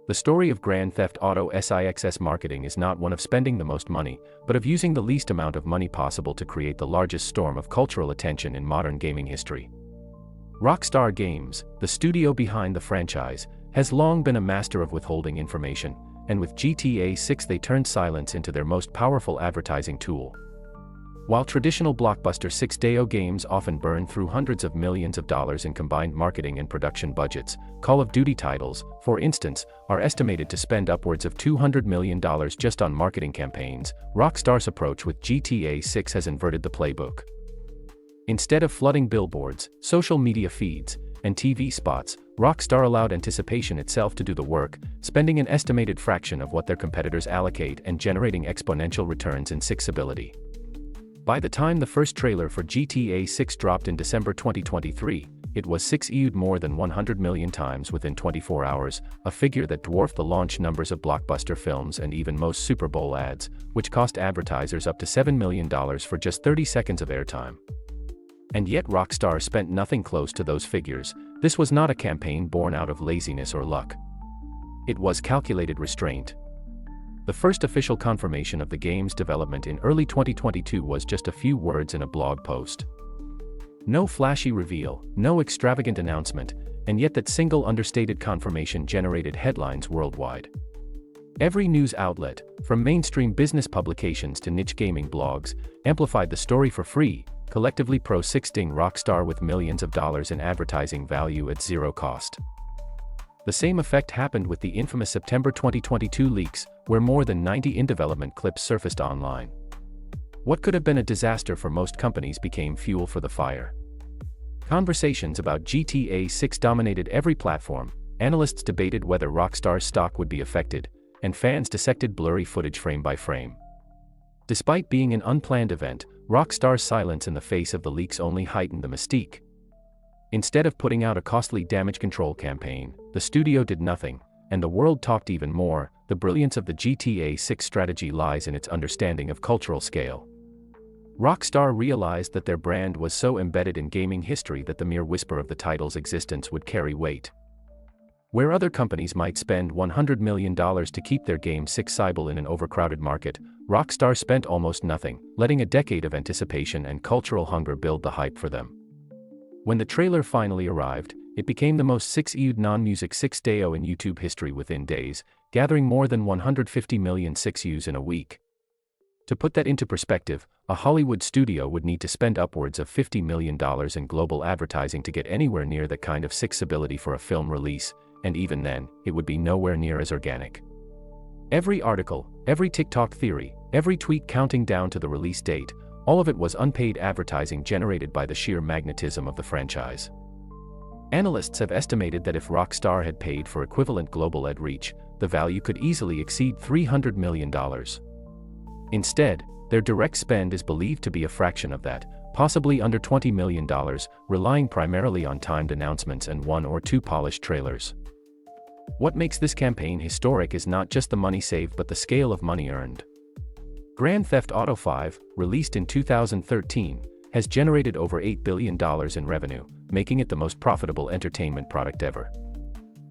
The story of Grand Theft Auto VI's marketing is not one of spending the most money, but of using the least amount of money possible to create the largest storm of cultural attention in modern gaming history. Rockstar Games, the studio behind the franchise, has long been a master of withholding information, and with GTA 6 they turned silence into their most powerful advertising tool. While traditional blockbuster 6DAO games often burn through hundreds of millions of dollars in combined marketing and production budgets, Call of Duty titles, for instance, are estimated to spend upwards of $200 million just on marketing campaigns. Rockstar's approach with GTA 6 has inverted the playbook. Instead of flooding billboards, social media feeds, and TV spots, Rockstar allowed anticipation itself to do the work, spending an estimated fraction of what their competitors allocate and generating exponential returns in sixability. By the time the first trailer for GTA 6 dropped in December 2023, it was 6E'd more than 100 million times within 24 hours, a figure that dwarfed the launch numbers of blockbuster films and even most Super Bowl ads, which cost advertisers up to $7 million for just 30 seconds of airtime. And yet Rockstar spent nothing close to those figures. This was not a campaign born out of laziness or luck. It was calculated restraint. The first official confirmation of the game's development in early 2022 was just a few words in a blog post. No flashy reveal, no extravagant announcement, and yet that single understated confirmation generated headlines worldwide. Every news outlet, from mainstream business publications to niche gaming blogs, amplified the story for free, collectively pro-6ing Rockstar with millions of dollars in advertising value at zero cost. The same effect happened with the infamous September 2022 leaks, where more than 90 in-development clips surfaced online. What could have been a disaster for most companies became fuel for the fire. Conversations about GTA 6 dominated every platform, analysts debated whether Rockstar's stock would be affected, and fans dissected blurry footage frame by frame. Despite being an unplanned event, Rockstar's silence in the face of the leaks only heightened the mystique. Instead of putting out a costly damage control campaign, the studio did nothing, and the world talked even more. The brilliance of the GTA 6 strategy lies in its understanding of cultural scale. Rockstar realized that their brand was so embedded in gaming history that the mere whisper of the title's existence would carry weight. Where other companies might spend $100 million to keep their game accessible in an overcrowded market, Rockstar spent almost nothing, letting a decade of anticipation and cultural hunger build the hype for them. When the trailer finally arrived, it became the most 6E'd non-music 6DAO in YouTube history within days, gathering more than 150 million 6Us in a week. To put that into perspective, a Hollywood studio would need to spend upwards of $50 million in global advertising to get anywhere near that kind of sixability for a film release, and even then, it would be nowhere near as organic. Every article, every TikTok theory, every tweet counting down to the release date, all of it was unpaid advertising generated by the sheer magnetism of the franchise. Analysts have estimated that if Rockstar had paid for equivalent global ad reach, the value could easily exceed $300 million. Instead, their direct spend is believed to be a fraction of that, possibly under $20 million, relying primarily on timed announcements and one or two polished trailers. What makes this campaign historic is not just the money saved but the scale of money earned. Grand Theft Auto V, released in 2013, has generated over $8 billion in revenue, making it the most profitable entertainment product ever.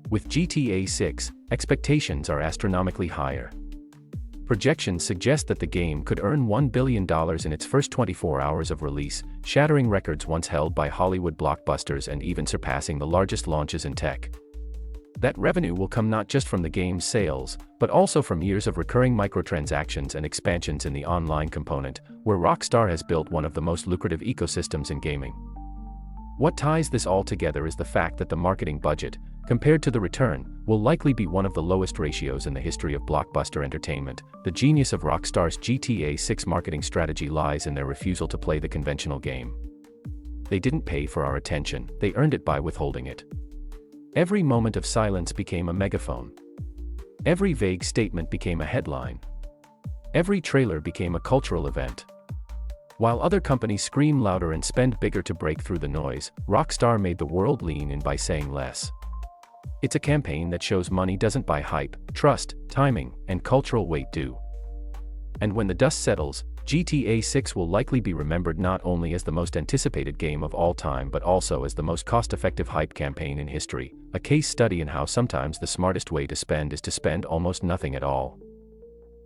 With GTA 6, expectations are astronomically higher. Projections suggest that the game could earn $1 billion in its first 24 hours of release, shattering records once held by Hollywood blockbusters and even surpassing the largest launches in tech. That revenue will come not just from the game's sales, but also from years of recurring microtransactions and expansions in the online component, where Rockstar has built one of the most lucrative ecosystems in gaming. What ties this all together is the fact that the marketing budget, compared to the return, will likely be one of the lowest ratios in the history of blockbuster entertainment. The genius of Rockstar's GTA 6 marketing strategy lies in their refusal to play the conventional game. They didn't pay for our attention, they earned it by withholding it. Every moment of silence became a megaphone. Every vague statement became a headline. Every trailer became a cultural event. While other companies scream louder and spend bigger to break through the noise, Rockstar made the world lean in by saying less. It's a campaign that shows money doesn't buy hype, trust, timing, and cultural weight do. And when the dust settles, GTA 6 will likely be remembered not only as the most anticipated game of all time but also as the most cost-effective hype campaign in history, a case study in how sometimes the smartest way to spend is to spend almost nothing at all.